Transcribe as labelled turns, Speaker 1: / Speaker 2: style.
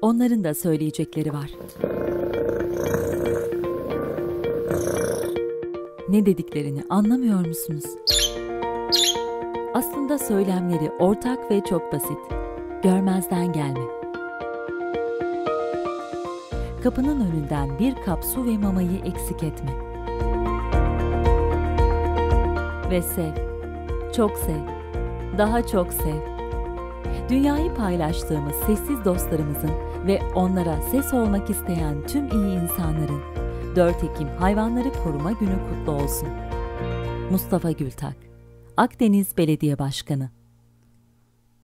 Speaker 1: Onların da söyleyecekleri var. Ne dediklerini anlamıyor musunuz? Aslında söylemleri ortak ve çok basit. Görmezden gelme. Kapının önünden bir kap su ve mamayı eksik etme. Ve sev. Çok sev. Daha çok sev. Dünyayı paylaştığımız sessiz dostlarımızın ve onlara ses olmak isteyen tüm iyi insanların 4 Ekim Hayvanları Koruma Günü kutlu olsun. Mustafa Gültak, Akdeniz Belediye Başkanı.